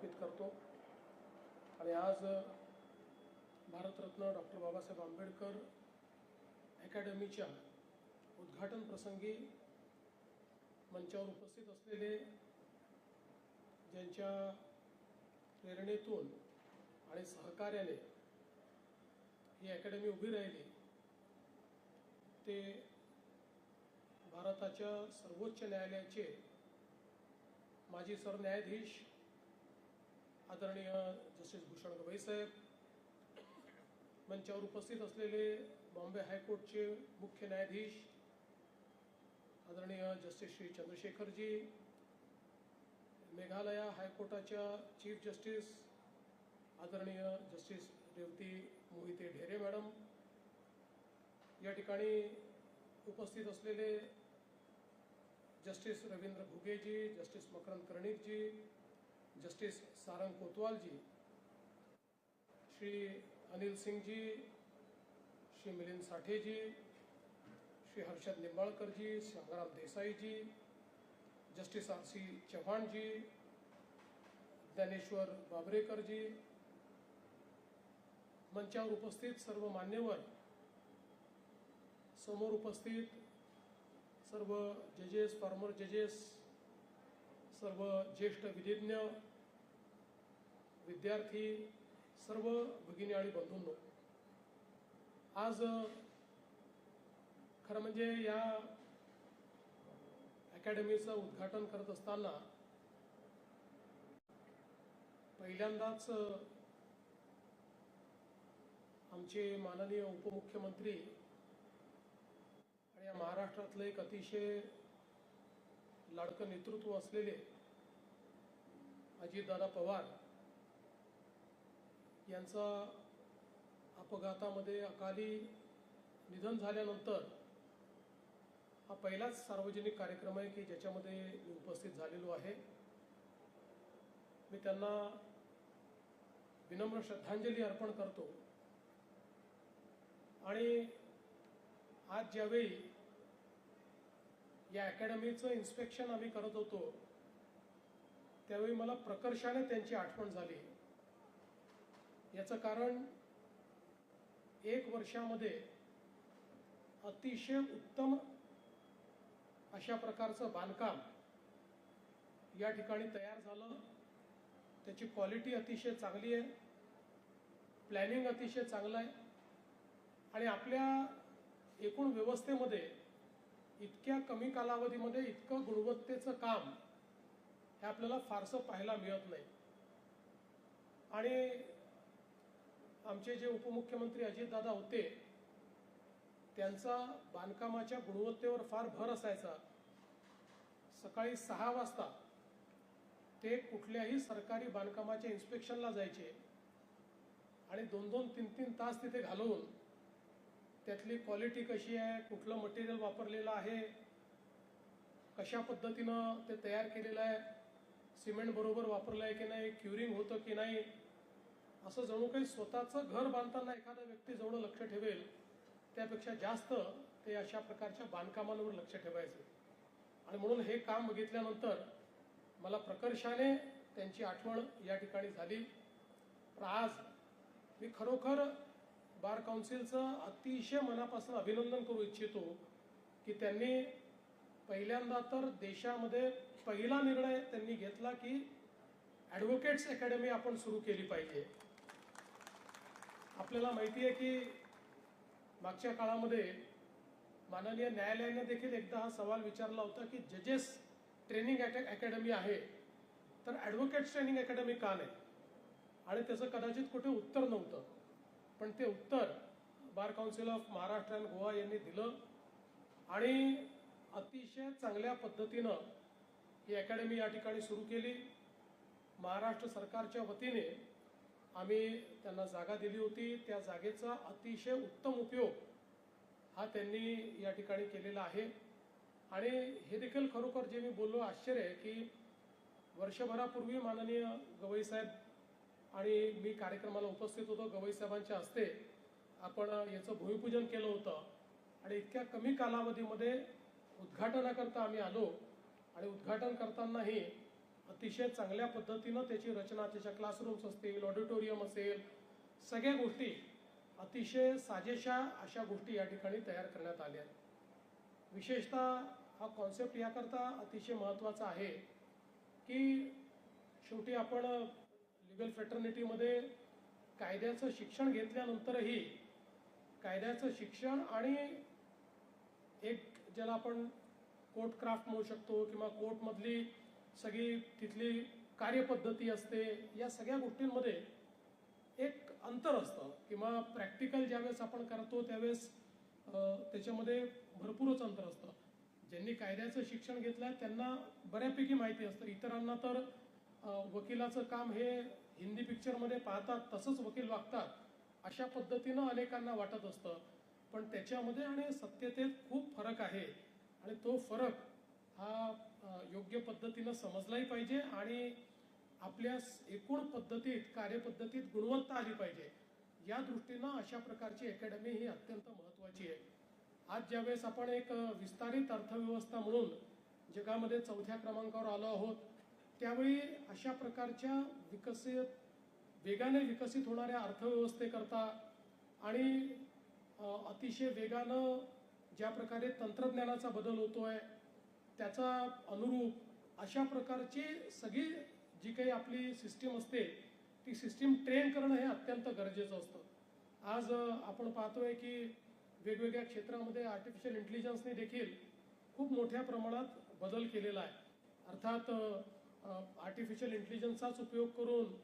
अर्पित करतो। आणि आज भारतरत्न डॉक्टर बाबासाहेब आंबेडकर अकॅडमीच्या उद्घाटन प्रसंगी मंचावर उपस्थित असलेले, ज्यांच्या प्रेरणेतून आणि सहकार्याने ही अकॅडमी उभी राहिली, ते भारताच्या सर्वोच्च न्यायालयाचे माजी सरन्यायाधीश आदरणीय जस्टिस भूषण गवई साहेब, मंचावर उपस्थित असलेले बॉम्बे हायकोर्टचे मुख्य न्यायाधीश आदरणीय जस्टिस श्री चंद्रशेखरजी, मेघालय हायकोर्टाच्या चीफ जस्टिस आदरणीय जस्टिस रेवती मोहिते ढेरे मॅडम, या ठिकाणी उपस्थित असलेले justice Ravindra Ghugeji, justice Makarand Karnikji, justice Sarang Kotwalji, Shri Anil Singhji, Shri Milind Satheji, Shri Harshad Nimbalkarji, Sangram Desaiji, justice R C. Chavanji, Dnyaneshwar Babrekarji, मंचावर उपस्थित सर्व मान्यवर, समोर उपस्थित सर्व जजेस, फॉर्मर जजेस, सर्व ज्येष्ठ विधिज्ञ, विद्यार्थी, सर्व भगिनी आणि बंधूंनो, आज खरं म्हणजे या अकॅडमीचं उद्घाटन करत असताना पहिल्यांदाच आमचे माननीय उपमुख्यमंत्री आणि या महाराष्ट्रातलं एक अतिशय लाडकं नेतृत्व असलेले अजितदादा पवार यांचा अपघातामध्ये अकाली निधन झाल्यानंतर हा पहिलाच सार्वजनिक कार्यक्रम आहे की ज्याच्यामध्ये मी उपस्थित झालेलो आहे। मी त्यांना विनम्र श्रद्धांजली अर्पण करतो। आणि आज ज्यावेळी या अकॅडमीचं इन्स्पेक्शन आम्ही करत होतो, त्यावेळी मला प्रकर्षाने त्यांची आठवण झाली। याचं कारण 1 वर्षामध्ये अतिशय उत्तम अशा प्रकारचं बांधकाम या ठिकाणी तयार झालं। त्याची क्वालिटी अतिशय चांगली आहे, प्लॅनिंग अतिशय चांगलं आहे आणि आपल्या एकूण व्यवस्थेमध्ये इतक्या कमी कालावधीमध्ये इतकं गुणवत्तेचं काम हे आपल्याला फारसं पाहायला मिळत नाही। आणि आमचे जे उपमुख्यमंत्री अजितदादा होते, त्यांचा बांधकामाच्या गुणवत्तेवर फार भर असायचा। सकाळी 6 वाजता ते कुठल्याही सरकारी बांधकामाच्या इन्स्पेक्शनला जायचे आणि 2-2, 3-3 तास तिथे घालवून त्यातली क्वालिटी कशी आहे, कुठलं मटेरियल वापरलेलं आहे, कशा पद्धतीनं ते तयार केलेलं आहे, सिमेंट बरोबर वापरलं आहे की नाही, क्युरिंग होतं की नाही, असं जणू काही स्वतःचं घर बांधताना एखादा व्यक्ती जेवढं लक्ष ठेवेल त्यापेक्षा जास्त ते अशा प्रकारच्या बांधकामांवर लक्ष ठेवायचे। आणि म्हणून हे काम बघितल्यानंतर मला प्रकर्षाने त्यांची आठवण या ठिकाणी झाली। पण आज मी खरोखर बार काउन्सिलचं अतिशय मनापासून अभिनंदन करू इच्छितो की त्यांनी पहिल्यांदा तर देशामध्ये पहिला निर्णय त्यांनी घेतला की ॲडव्होकेट्स अकॅडमी आपण सुरू केली पाहिजे। आपल्याला माहिती आहे की मागच्या काळामध्ये माननीय न्यायालयाने देखील एकदा हा सवाल विचारला होता की जजेस ट्रेनिंग अकॅडमी आहे तर ॲडव्होकेट्स ट्रेनिंग अकॅडमी का नाही, आणि त्याचं कदाचित कुठे उत्तर नव्हतं। पण ते उत्तर bar council of Maharashtra and Goa यांनी दिलं आणि अतिशय चांगल्या पद्धतीनं ही अकॅडमी या ठिकाणी सुरू केली। महाराष्ट्र सरकारच्या वतीने आम्ही त्यांना जागा दिली होती, त्या जागेचा अतिशय उत्तम उपयोग हा त्यांनी या ठिकाणी केलेला आहे। आणि हे देखील खरोखर जे मी बोललो आश्चर्य आहे की वर्षभरापूर्वी माननीय गवई साहेब आणि मी कार्यक्रमाला उपस्थित होतो, गवई साहेबांच्या हस्ते आपण याचं भूमिपूजन केलं होतं आणि इतक्या कमी कालावधीमध्ये उद्घाटनाकरता आम्ही आलो आणि उद्घाटन करतानाही अतिशय चांगल्या पद्धतीनं त्याची रचना, त्याच्या क्लासरूम्स असतील, ऑडिटोरियम असेल, सगळ्या गोष्टी अतिशय साजेशा अशा गोष्टी या ठिकाणी तयार करण्यात आल्या आहेत. विशेषतः हा कॉन्सेप्ट याकरता अतिशय महत्त्वाचा आहे की शेवटी आपण लिगल फ्रेटर्निटीमध्ये कायद्याचं शिक्षण घेतल्यानंतरही कायद्याचं शिक्षण आणि एक ज्याला आपण कोर्ट क्राफ्ट म्हणू शकतो किंवा कोर्टमधली सगळी तिथली कार्यपद्धती असते, या सगळ्या गोष्टींमध्ये एक अंतर असतं किंवा प्रॅक्टिकल ज्यावेळेस आपण करतो त्यावेळेस त्याच्यामध्ये भरपूरच अंतर असतं. ज्यांनी कायद्याचं शिक्षण घेतलं त्यांना बऱ्यापैकी माहिती असतं. इतरांना तर वकिलाचं काम हे हिंदी पिक्चरमध्ये पाहतात तसंच वकील वागतात अशा पद्धतीनं अनेकांना वाटत असतं. पण त्याच्यामध्ये आणि सत्यतेत खूप फरक आहे आणि तो फरक हा योग्य पद्धतीनं समजलाही पाहिजे आणि आपल्या एकूण पद्धतीत, कार्यपद्धतीत गुणवत्ता आली पाहिजे. या दृष्टीनं अशा प्रकारची अकॅडमी ही अत्यंत महत्त्वाची आहे. आज ज्यावेळेस आपण एक विस्तारित अर्थव्यवस्था म्हणून जगामध्ये 4थ्या क्रमांकावर आलो आहोत, त्यावेळी अशा प्रकारच्या वेगाने विकसित होणाऱ्या अर्थव्यवस्थेकरता आणि अतिशय वेगानं ज्या प्रकारे तंत्रज्ञानाचा बदल होतोय त्याचा अनुरूप अशा प्रकारची सगळी जी काही आपली सिस्टीम असते ती सिस्टीम ट्रेन करणं हे अत्यंत गरजेचं असतं. आज आपण पाहतोय की वेगवेगळ्या क्षेत्रामध्ये आर्टिफिशियल इंटेलिजन्सने देखील खूप मोठ्या प्रमाणात बदल केलेला आहे. अर्थात आर्टिफिशियल इंटेलिजन्सचाच उपयोग करून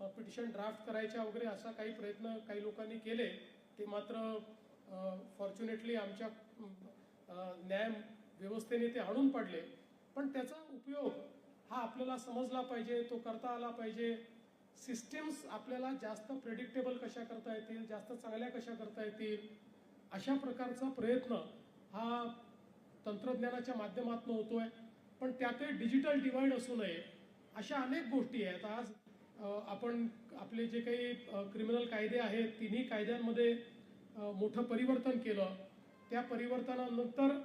पिटिशन ड्राफ्ट करायच्या वगैरे असा काही प्रयत्न काही लोकांनी केले, ते मात्र फॉर्च्युनेटली आमच्या न्याय व्यवस्थेने ते आणून पडले. पण त्याचा उपयोग हा आपल्याला समजला पाहिजे, तो करता आला पाहिजे. सिस्टीम्स आपल्याला जास्त प्रेडिक्टेबल कशा करता येतील, जास्त चांगल्या कशा करता येतील, अशा प्रकारचा प्रयत्न हा तंत्रज्ञानाच्या माध्यमातून होतोय. पण त्यातही डिजिटल डिवाइड असू नये अशा अनेक गोष्टी आहेत. आज आपण आपले जे काही क्रिमिनल कायदे आहेत तिन्ही कायद्यांमध्ये मोठं परिवर्तन केलं. त्या परिवर्तनानंतर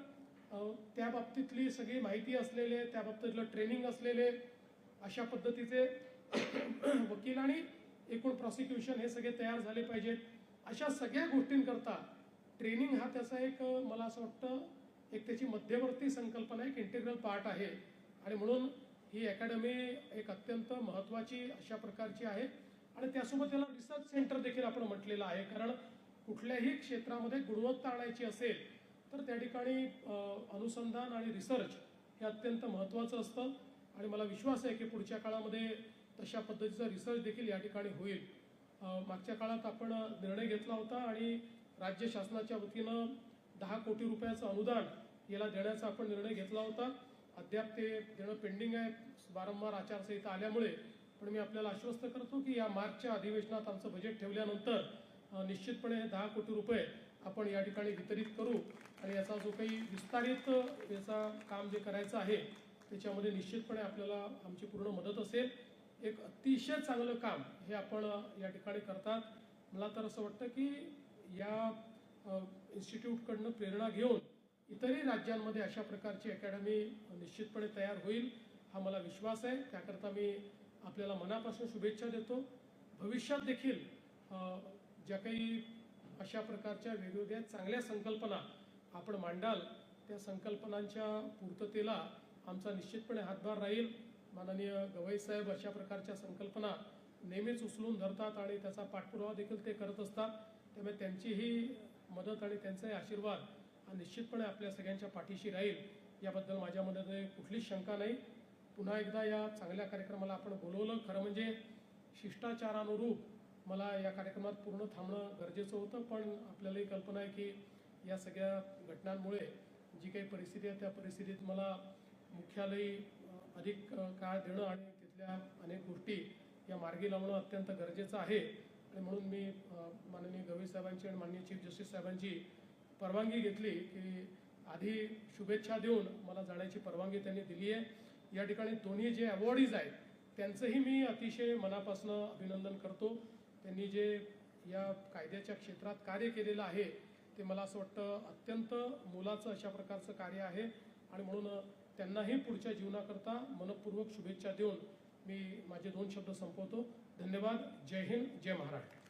त्या बाबतीतली सगळी माहिती असलेले, त्या बाबतीतलं ट्रेनिंग असलेले अशा पद्धतीचे वकील आणि एकूण प्रॉसिक्युशन हे सगळे तयार झाले पाहिजेत. अशा सगळ्या गोष्टींकरता ट्रेनिंग हा त्याचा एक मला असं वाटतं एक त्याची मध्यवर्ती संकल्पना, एक इंटिग्रल पार्ट आहे आणि म्हणून ही अकॅडमी एक अत्यंत महत्त्वाची अशा प्रकारची आहे. आणि त्यासोबत त्याला रिसर्च सेंटर देखील आपण म्हटलेलं आहे, कारण कुठल्याही क्षेत्रामध्ये गुणवत्ता आणायची असेल तर त्या ठिकाणी अनुसंधान आणि रिसर्च हे अत्यंत महत्त्वाचं असतं आणि मला विश्वास आहे की पुढच्या काळामध्ये तशा पद्धतीचा रिसर्च देखील या ठिकाणी होईल. मागच्या काळात आपण निर्णय घेतला होता आणि राज्य शासनाच्या वतीनं 10 कोटी रुपयाचं अनुदान याला देण्याचा आपण निर्णय घेतला होता. अद्याप ते देणं पेंडिंग आहे वारंवार आचारसंहिता आल्यामुळे. पण मी आपल्याला आश्वस्त करतो की या मार्चच्या अधिवेशनात आमचं बजेट ठेवल्यानंतर निश्चितपणे हे 10 कोटी रुपये आपण या ठिकाणी वितरित करू आणि याचा जो काही विस्तारित याचा काम जे करायचं आहे त्याच्यामध्ये निश्चितपणे आपल्याला आमची पूर्ण मदत असेल. एक अतिशय चांगलं काम हे आपण या ठिकाणी करतात. मला तर असं वाटतं की या इन्स्टिट्यूटकडनं प्रेरणा घेऊन इतरही राज्यांमध्ये अशा प्रकारची अकॅडमी निश्चितपणे तयार होईल हा मला विश्वास आहे. त्याकरता मी आपल्याला मनापासून शुभेच्छा देतो. भविष्यात देखील ज्या काही अशा प्रकारच्या वेगवेगळ्या चांगल्या संकल्पना आपण मांडाल त्या संकल्पनांच्या पूर्ततेला आमचा निश्चितपणे हातभार राहील. माननीय गवई साहेब अशा प्रकारच्या संकल्पना नेहमीच उचलून धरतात आणि त्याचा पाठपुरावा देखील ते करत असतात. त्यामुळे त्यांचीही मदत आणि त्यांचाही आशीर्वाद हा निश्चितपणे आपल्या सगळ्यांच्या पाठीशी राहील याबद्दल माझ्यामध्ये कुठलीच शंका नाही. पुन्हा एकदा या चांगल्या कार्यक्रमाला आपण बोलवलं. खरं म्हणजे शिष्टाचारानुरूप मला या कार्यक्रमात पूर्ण थांबणं गरजेचं होतं, पण आपल्यालाही कल्पना आहे की या सगळ्या घटनांमुळे जी काही परिस्थिती आहे त्या परिस्थितीत मला मुख्यालयी अधिक काळ देणं आणि तिथल्या अनेक गोष्टी या मार्गी लावणं अत्यंत गरजेचं आहे. आणि म्हणून मी माननीय गवई साहेबांची आणि माननीय चीफ जस्टिस साहेबांची परवानगी घेतली की आधी शुभेच्छा देऊन मला जाण्याची परवानगी त्यांनी दिली आहे. या ठिकाणी दोन्ही जे अवॉर्डीज आहेत त्यांचंही मी अतिशय मनापासून अभिनंदन करतो. त्यांनी जे या कायद्याच्या क्षेत्रात कार्य केलेलं आहे ते मला असं वाटतं अत्यंत मोलाचं अशा प्रकारचं कार्य आहे आणि म्हणून त्यांनाही पुढच्या जीवनाकरता मनपूर्वक शुभेच्छा देऊन मी माझे 2 शब्द संपवतो. धन्यवाद. जय हिंद, जय महाराष्ट्र.